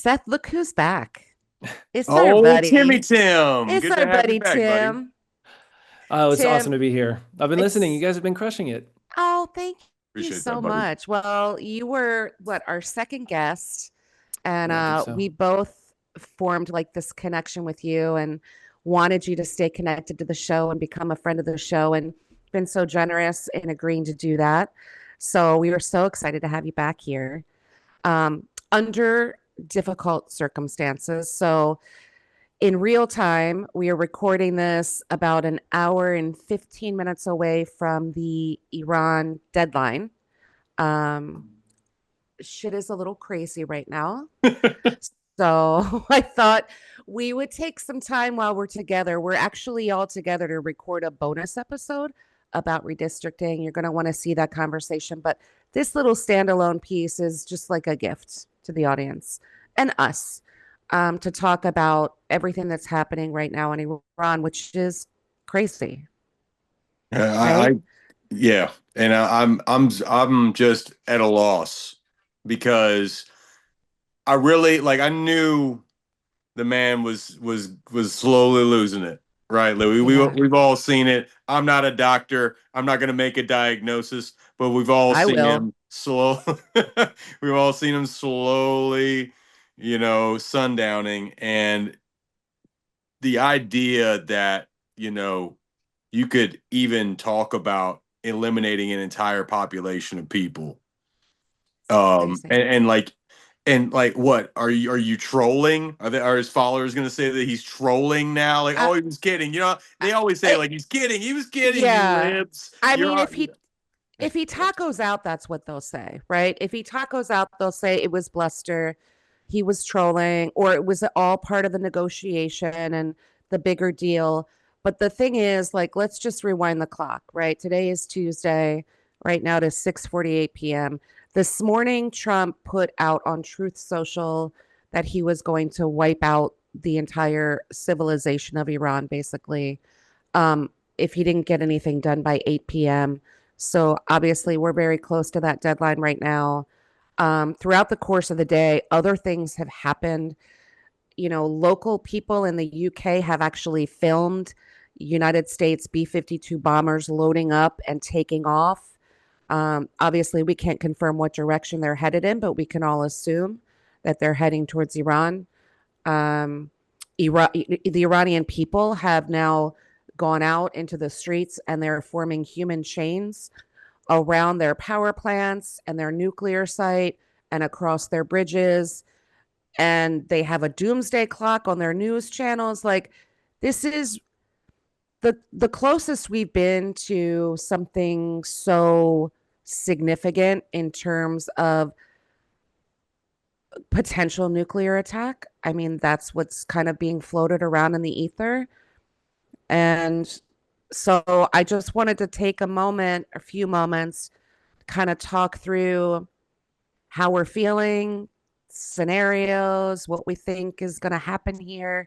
Seth, look who's back. It's our Oh, Timmy buddy. Tim. It's Good our to have you buddy, back, buddy. Tim. Oh, it's awesome Tim, to be here. I've been listening. You it's, guys have been crushing it. oh, thank you Appreciate that, so buddy. much. Well, you were our second guest, and Yeah, I think we so. both formed like this connection with you and wanted you to stay connected to the show and become a friend of the show, and been so generous in agreeing to do that. So we were so excited to have you back here. Under difficult circumstances. So in real time, we are recording this about an hour and 15 minutes away from the Iran deadline. Um, Shit is a little crazy right now. So I thought we would take some time while we're together. We're actually all together to record a bonus episode about redistricting. You're going to want to see that conversation. But this little standalone piece is just like a gift to the audience and us, to talk about everything that's happening right now in Iran, which is crazy, I right? yeah, and I'm just at a loss because I really like I knew the man was slowly losing it, right? Like, Yeah, we've all seen it. I'm not a doctor. I'm not going to make a diagnosis, but we've all I seen will. him slow. We've all seen him slowly, sundowning, and the idea that you could even talk about eliminating an entire population of people. Crazy. And like what are you trolling? Are his followers going to say that he's trolling now? Like, Uh, oh, he was kidding. uh, They always say uh, like he's kidding. He was kidding, you yeah. libs. I You're mean, on. if he tacos out, that's what they'll say, right? If he tacos out, they'll say it was bluster, he was trolling, or it was all part of the negotiation and the bigger deal. But the thing is, like, let's just rewind the clock, right? Today is Tuesday. Right now it is 6:48 p.m. This morning, Trump put out on Truth Social that he was going to wipe out the entire civilization of Iran, basically, um, if he didn't get anything done by 8 p.m. So obviously, we're very close to that deadline right now. Throughout the course of the day, other things have happened. Local people in the UK have actually filmed United States B-52 bombers loading up and taking off. Obviously, we can't confirm what direction they're headed in, but we can all assume that they're heading towards Iran. Um, the Iranian people have now gone out into the streets and they're forming human chains around their power plants and their nuclear site and across their bridges. And they have a doomsday clock on their news channels. Like, this is the closest we've been to something so significant in terms of potential nuclear attack. I mean, that's what's kind of being floated around in the ether. And so I just wanted to take a few moments, kind of talk through how we're feeling, scenarios, what we think is going to happen here.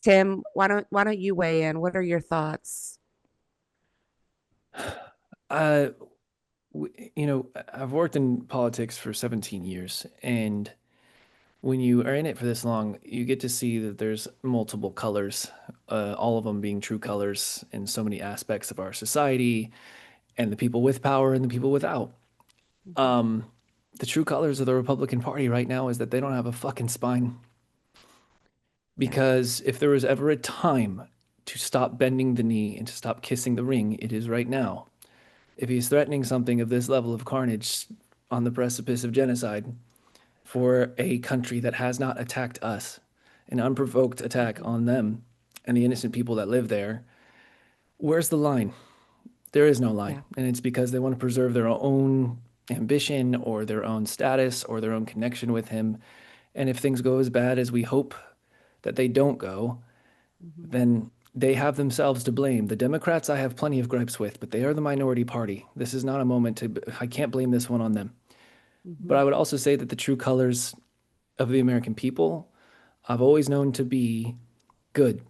Tim, why don't you weigh in? What are your thoughts? Uh, I've worked in politics for 17 years, and when you are in it for this long, you get to see that there's multiple colors, all of them being true colors in so many aspects of our society, and the people with power and the people without. Mhm. Um, the true colors of the Republican Party right now is that they don't have a fucking spine. Yeah. Because if there was ever a time to stop bending the knee and to stop kissing the ring, it is right now. If he's threatening something of this level of carnage on the precipice of genocide for a country that has not attacked us, an unprovoked attack Mhm. on them and the innocent people that live there, where's the line? There is no line. Yeah. And it's because they want to preserve their own ambition or their own status or their own connection with him. And if things go as bad as we hope that they don't go, Mhm. then they have themselves to blame. The Democrats I have plenty of gripes with, but they are the minority party. This is not a moment to, I can't blame this one on them. But Mhm. I would also say that the true colors of the American people I've always known to be good.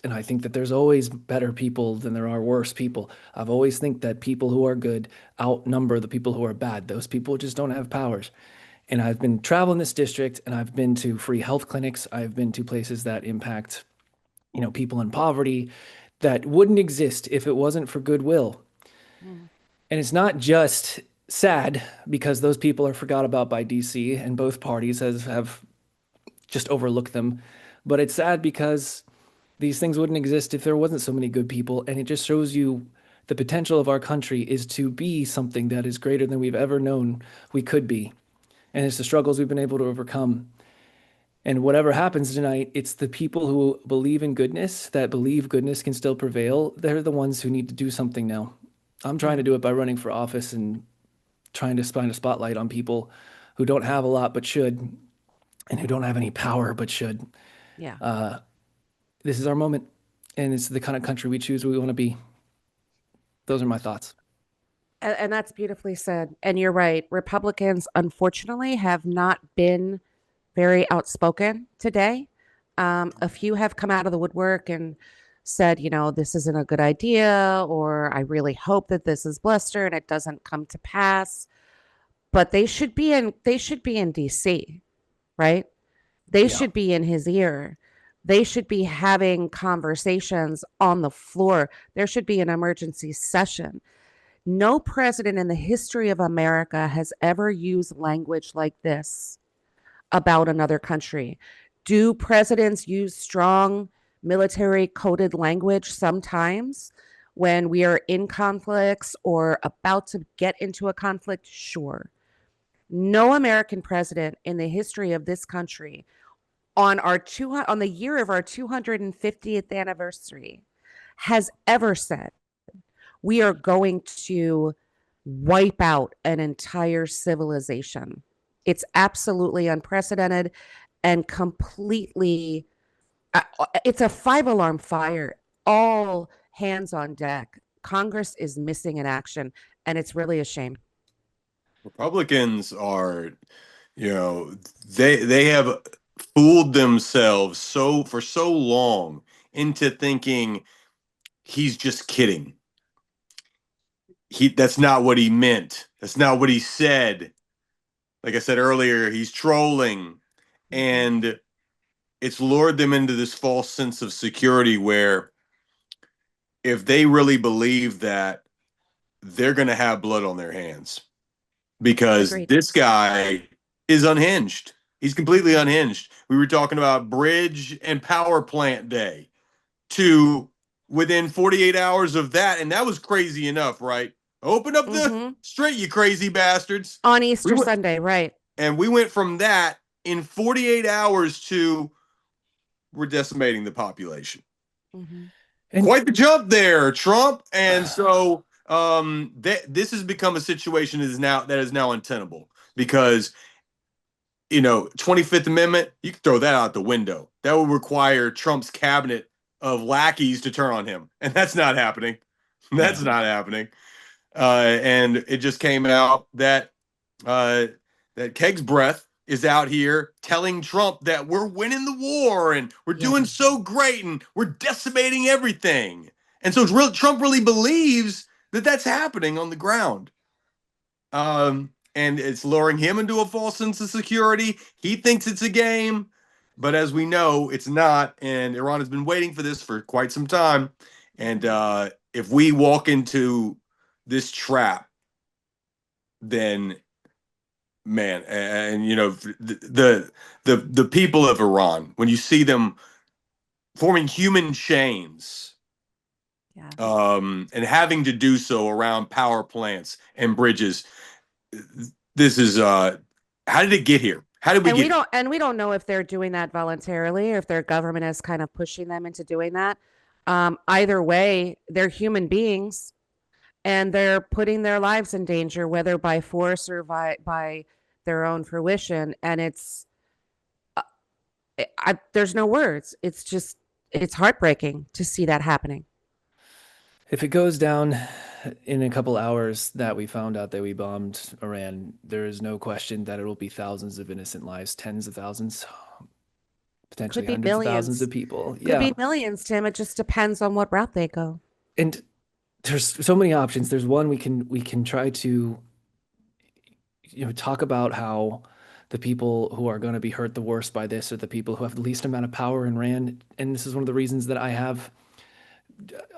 And I think that there's always better people than there are worse people. I've always think that people who are good outnumber the people who are bad. Those people just don't have powers. And I've been traveling this district, and I've been to free health clinics. I've been to places that impact, people in poverty that wouldn't exist if it wasn't for goodwill. Mm. And it's not just sad because those people are forgot about by DC and both parties have just overlooked them, but it's sad because these things wouldn't exist if there wasn't so many good people. And it just shows you the potential of our country is to be something that is greater than we've ever known we could be. And it's the struggles we've been able to overcome. And whatever happens tonight, it's the people who believe in goodness, that believe goodness can still prevail. They're the ones who need to do something now. I'm trying to do it by running for office and trying to shine a spotlight on people who don't have a lot but should, and who don't have any power but should. Yeah. This is our moment, and it's the kind of country we choose we want to be. Those are my thoughts. And that's beautifully said. And you're right. Republicans, unfortunately, have not been very outspoken today. A few have come out of the woodwork and said, this isn't a good idea, or I really hope that this is bluster and it doesn't come to pass. But they should be in DC, right? They Yeah. should be in his ear. They should be having conversations on the floor. There should be an emergency session. No president in the history of America has ever used language like this about another country. Do presidents use strong military coded language sometimes when we are in conflicts or about to get into a conflict? Sure. No American president in the history of this country on the year of our 250th anniversary has ever said we are going to wipe out an entire civilization. It's absolutely unprecedented and completely, it's a 5 alarm fire. All hands on deck. Congress is missing in action, and it's really a shame. Republicans are, they have fooled themselves for so long into thinking he's just kidding. That's not what he meant. That's not what he said. Like I said earlier, he's trolling. And it's lured them into this false sense of security where if they really believe that, they're going to have blood on their hands because Agreed. this guy is unhinged. He's completely unhinged. We were talking about bridge and power plant day to within 48 hours of that. And that was crazy enough, right? Open up the street, you crazy bastards. On Easter Sunday, right. And we went from that in 48 hours to we're decimating the population. And quite the jump there, Trump. And so this has become a situation that is now untenable because 25th Amendment, you can throw that out the window. That would require Trump's cabinet of lackeys to turn on him, and that's not happening. That's not happening. And it just came out that that Keg's breath is out here telling Trump that we're winning the war and we're doing so great and we're decimating everything. And so Trump really believes that that's happening on the ground. And it's luring him into a false sense of security. He thinks it's a game, but as we know, it's not. And Iran has been waiting for this for quite some time. And if we walk into this trap, then man, and the people of Iran, when you see them forming human chains, and having to do so around power plants and bridges, this is how did it get here? How did we get here? And we don't know if they're doing that voluntarily or if their government is kind of pushing them into doing that. Either way, they're human beings and they're putting their lives in danger, whether by force or by their own fruition. And it's there's no words. It's heartbreaking to see that happening. If it goes down in a couple hours that we found out that we bombed Iran, there is no question that it will be thousands of innocent lives, tens of thousands, potentially hundreds of thousands of people. Could be millions, Tim. It just depends on what route they go. And there's so many options. There's one we can try to talk about how the people who are going to be hurt the worst by this are the people who have the least amount of power in Iran. And this is one of the reasons that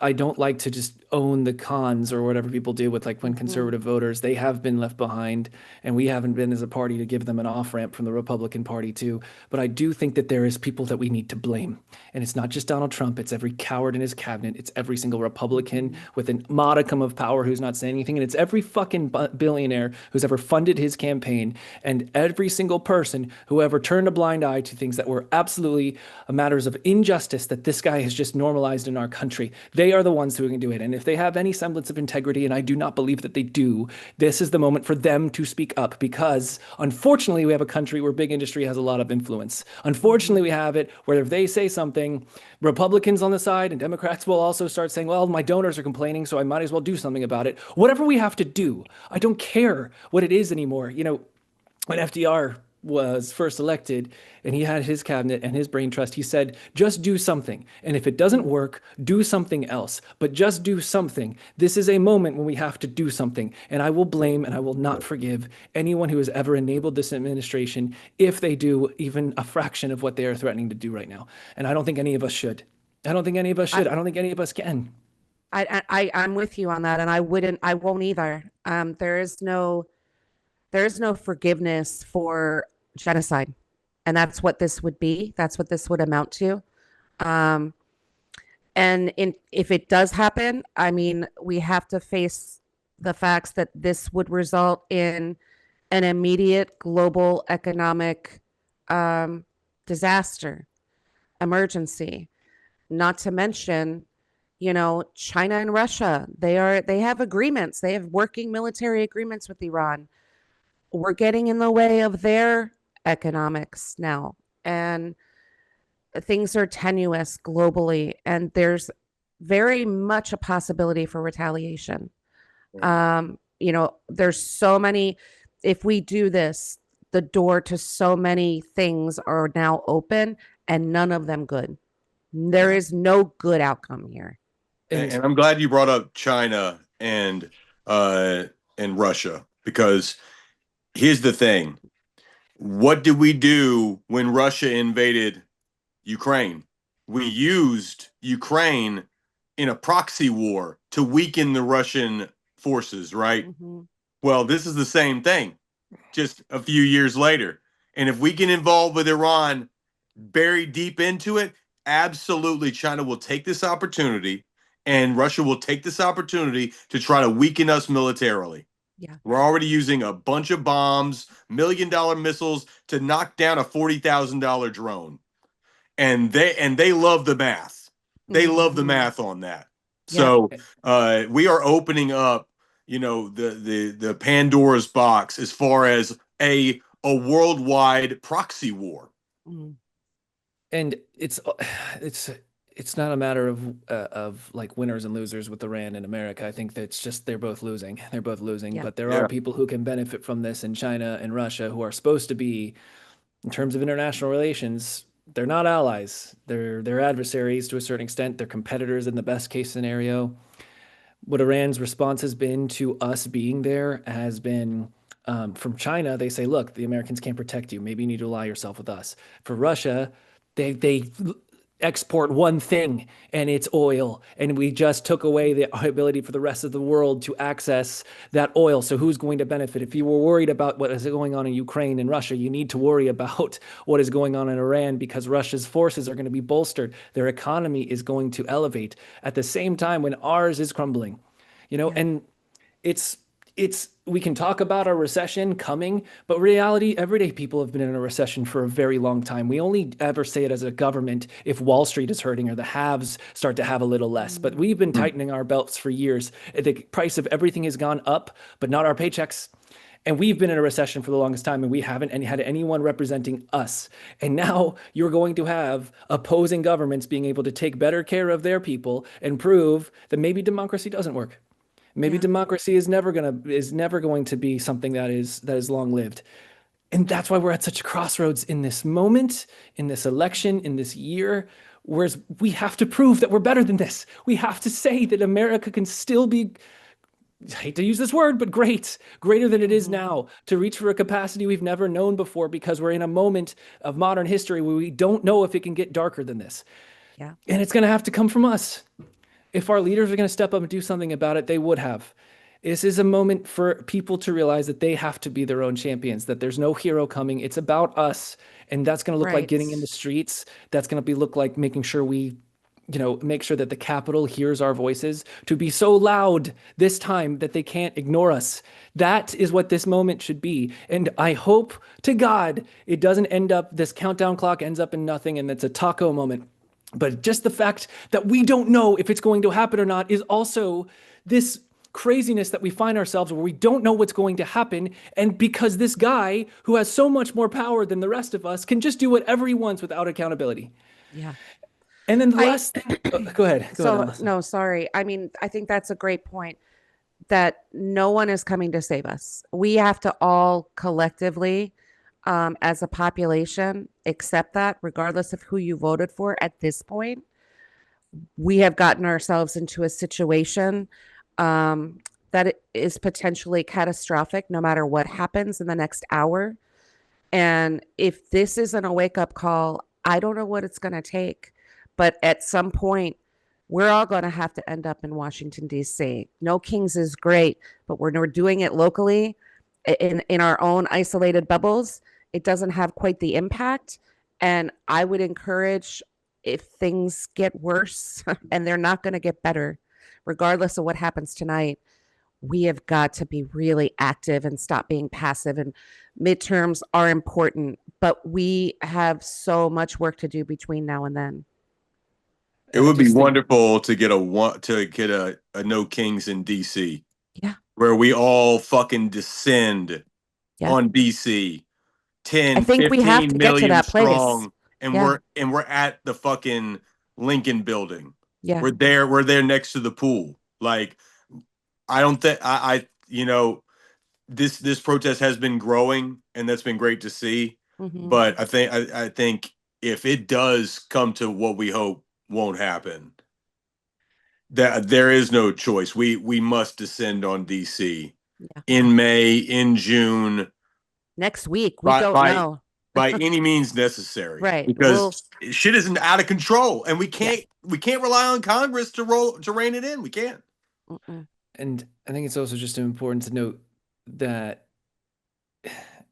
I don't like to just own the cons or whatever people do with like when conservative voters, they have been left behind and we haven't been as a party to give them an off ramp from the Republican Party too. But I do think that there is people that we need to blame. And it's not just Donald Trump. It's every coward in his cabinet. It's every single Republican with a modicum of power who's not saying anything. And it's every fucking billionaire who's ever funded his campaign and every single person who ever turned a blind eye to things that were absolutely matters of injustice that this guy has just normalized in our country. They are the ones who can do it. And if they have any semblance of integrity, and I do not believe that they do, this is the moment for them to speak up because unfortunately we have a country where big industry has a lot of influence. Unfortunately, we have it where if they say something, Republicans on the side and Democrats will also start saying, well, my donors are complaining, so I might as well do something about it. Whatever we have to do, I don't care what it is anymore. You know, when FDR was first elected and he had his cabinet and his brain trust, he said, just do something. And if it doesn't work, do something else, but just do something. This is a moment when we have to do something. And I will blame and I will not forgive anyone who has ever enabled this administration if they do even a fraction of what they are threatening to do right now. And I don't think any of us should. I don't think any of us should. I don't think any of us can. I'm with you on that. And I won't either. There is no forgiveness for genocide. And that's what this would be. That's what this would amount to. If it does happen, I mean, we have to face the facts that this would result in an immediate global economic disaster, emergency. Not to mention, you know, China and Russia, they have agreements. They have working military agreements with Iran. We're getting in the way of their economics now, and things are tenuous globally, and there's very much a possibility for retaliation. You know, there's so many, if we do this, the door to so many things are now open and none of them good. There is no good outcome here. And I'm glad you brought up China and Russia, because here's the thing. What did we do when Russia invaded Ukraine? We used Ukraine in a proxy war to weaken the Russian forces, right? Well, this is the same thing, just a few years later. And if we get involved with Iran, buried deep into it, absolutely China will take this opportunity and Russia will take this opportunity to try to weaken us militarily. Yeah. We're already using a bunch of bombs, $1 million missiles to knock down a $40,000 drone. And they love the math. They love the math on that. So we are opening up, you know, the Pandora's box as far as a worldwide proxy war. And it's not a matter of like winners and losers with Iran and America. I think that's just they're both losing. They're both losing. Yeah. But there are people who can benefit from this in China and Russia who are supposed to be, in terms of international relations, they're not allies. They're adversaries to a certain extent. They're competitors in the best case scenario. What Iran's response has been to us being there has been from China. They say, look, the Americans can't protect you. Maybe you need to ally yourself with us. For Russia, they export one thing, and it's oil. And we just took away the ability for the rest of the world to access that oil. So who's going to benefit? If you were worried about what is going on in Ukraine and Russia, you need to worry about what is going on in Iran, because Russia's forces are going to be bolstered. Their economy is going to elevate at the same time when ours is crumbling, you know, and we can talk about a recession coming, but reality, everyday people have been in a recession for a very long time. We only ever say it as a government if Wall Street is hurting or the haves start to have a little less. But we've been tightening our belts for years. The price of everything has gone up, but not our paychecks. And we've been in a recession for the longest time, and we haven't had anyone representing us. And now you're going to have opposing governments being able to take better care of their people and prove that maybe democracy doesn't work. Maybe democracy is never going to be something that is long lived. And that's why we're at such a crossroads in this moment, in this election, in this year, whereas we have to prove that we're better than this. We have to say that America can still be I hate to use this word, but greater than it is Mhm. now, to reach for a capacity we've never known before, because we're in a moment of modern history where we don't know if it can get darker than this. Yeah. And it's going to have to come from us. If our leaders are going to step up and do something about it, they would have. This is a moment for people to realize that they have to be their own champions, that there's no hero coming. It's about us. And that's going to look like Right. getting in the streets. That's going to look like making sure we, make sure that the Capitol hears our voices, to be so loud this time that they can't ignore us. That is what this moment should be. And I hope to God it doesn't end up, this countdown clock ends up in nothing and it's a taco moment. But just the fact that we don't know if it's going to happen or not is also this craziness that we find ourselves where we don't know what's going to happen. And because this guy who has so much more power than the rest of us can just do whatever he wants without accountability. Yeah. And then the I last thing, go ahead, so Allison. no, sorry. I mean, I think that's a great point, that no one is coming to save us. We have to all collectively, as a population, accept that, regardless of who you voted for at this point. We have gotten ourselves into a situation that is potentially catastrophic no matter what happens in the next hour. And if this isn't a wake up call, I don't know what it's going to take. But at some point, we're all going to have to end up in Washington, D.C. No Kings is great, but when we're doing it locally in our own isolated bubbles, it doesn't have quite the impact. And I would encourage, if things get worse and they're not going to get better, regardless of what happens tonight, we have got to be really active and stop being passive. And midterms are important, but we have so much work to do between now and then. It would be wonderful to get a no kings in DC. Yeah. Where we all fucking descend Yeah. on DC, 10, I think we have 15 to get to million that place. strong, and Yeah. we're at the fucking Lincoln building. Yeah. We're there next to the pool. Like, I don't think this protest has been growing, and that's been great to see. Mhm. But I think if it does come to what we hope won't happen, that there is no choice. We must descend on DC Yeah. in May, in June, Next week, we don't know. by any means necessary. Right. Because shit isn't out of control, and we can't rely on Congress to rein it in. We can't. Mm-mm. And I think it's also just important to note that,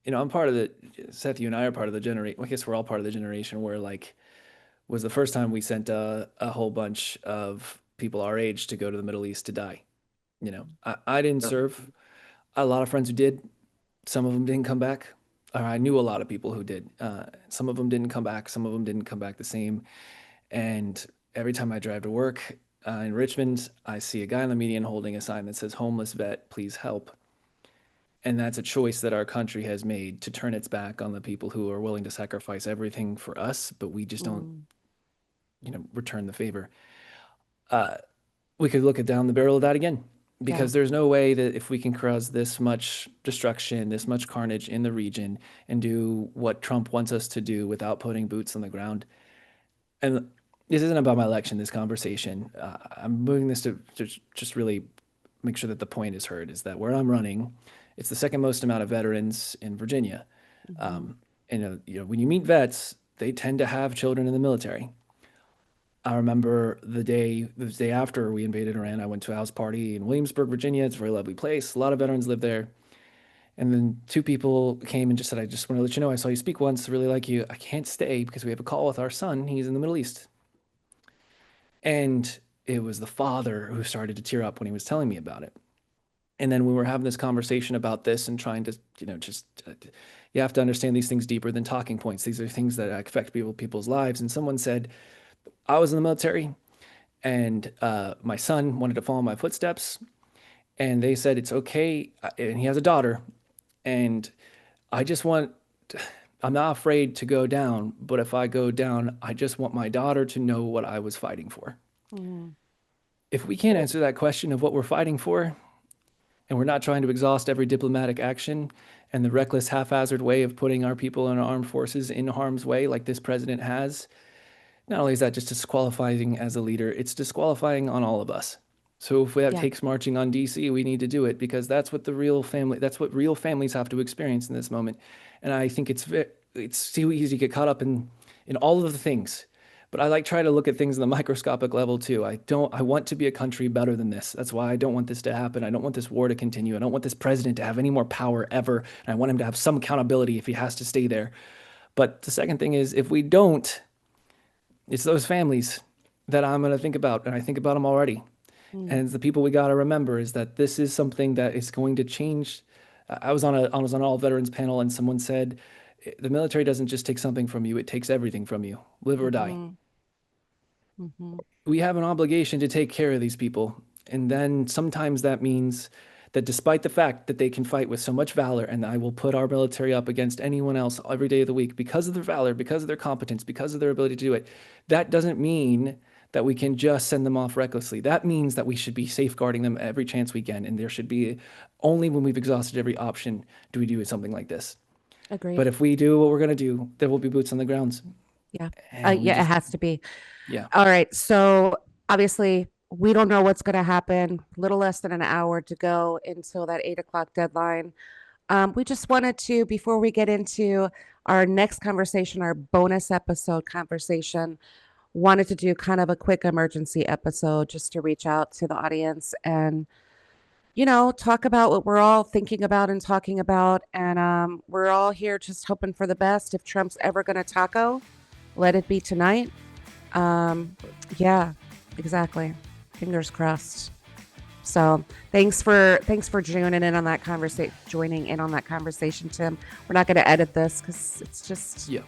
I'm part of the, Seth, you and I are part of the generation. I guess we're all part of the generation where, like, was the first time we sent a whole bunch of people our age to go to the Middle East to die. I didn't serve. A lot of friends who did. Some of them didn't come back. Or I knew a lot of people who did. Some of them didn't come back. Some of them didn't come back the same. And every time I drive to work in Richmond, I see a guy on the median holding a sign that says, "Homeless vet, please help." And that's a choice that our country has made, to turn its back on the people who are willing to sacrifice everything for us, but we just don't, return the favor. We could look at down the barrel of that again, because there's no way that if we can cause this much destruction, this much carnage in the region, and do what Trump wants us to do without putting boots on the ground. And this isn't about my election, this conversation. I'm moving this to just really make sure that the point is heard, is that where I'm running, it's the second most amount of veterans in Virginia. And when you meet vets, they tend to have children in the military. I remember the day after we invaded Iran, I went to a house party in Williamsburg, Virginia. It's a very lovely place. A lot of veterans live there. And then two people came and just said, "I just want to let you know, I saw you speak once. I really like you. I can't stay because we have a call with our son. He's in the Middle East." And it was the father who started to tear up when he was telling me about it. And then we were having this conversation about this and trying to, you have to understand these things deeper than talking points. These are things that affect people's lives. And someone said, "I was in the military, and my son wanted to follow my footsteps, and they said it's okay." And he has a daughter, and I'm not afraid to go down, but if I go down, I just want my daughter to know what I was fighting for. If we can't answer that question of what we're fighting for, and we're not trying to exhaust every diplomatic action and the reckless, haphazard way of putting our people in our armed forces in harm's way, like this president has, not only is that just disqualifying as a leader, it's disqualifying on all of us. So if that Yeah. takes marching on DC, we need to do it because that's what real families have to experience in this moment. And I think it's too easy to get caught up in all of the things. But I try to look at things on the microscopic level too. I want to be a country better than this. That's why I don't want this to happen. I don't want this war to continue. I don't want this president to have any more power ever. And I want him to have some accountability if he has to stay there. But the second thing is, if we don't, it's those families that I'm going to think about, and I think about them already. And it's the people we got to remember is that this is something that is going to change. I was on an all veterans panel, and someone said, the military doesn't just take something from you, it takes everything from you, live or die. We have an obligation to take care of these people. And then sometimes that means that despite the fact that they can fight with so much valor, and I will put our military up against anyone else every day of the week because of their valor, because of their competence, because of their ability to do it, that doesn't mean that we can just send them off recklessly. That means that we should be safeguarding them every chance we can. And there should be, only when we've exhausted every option do we do something like this. Agreed. But if we do what we're going to do, there will be boots on the grounds. Yeah. And Yeah, it has to be. Yeah. All right. So obviously we don't know what's going to happen. Little less than an hour to go until that 8 o'clock deadline. We just wanted to, before we get into our next conversation, our bonus episode conversation, wanted to do kind of a quick emergency episode just to reach out to the audience and, talk about what we're all thinking about and talking about. And we're all here just hoping for the best. If Trump's ever going to taco, let it be tonight. Yeah, exactly. Fingers crossed. So thanks for joining in on that conversation, Tim. We're not going to edit this because it's just No,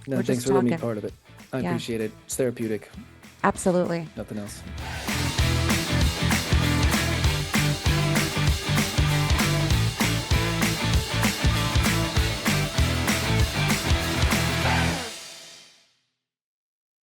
we're thanks just for letting me be talking. part of it. I appreciate it. It's therapeutic. Absolutely. Nothing else.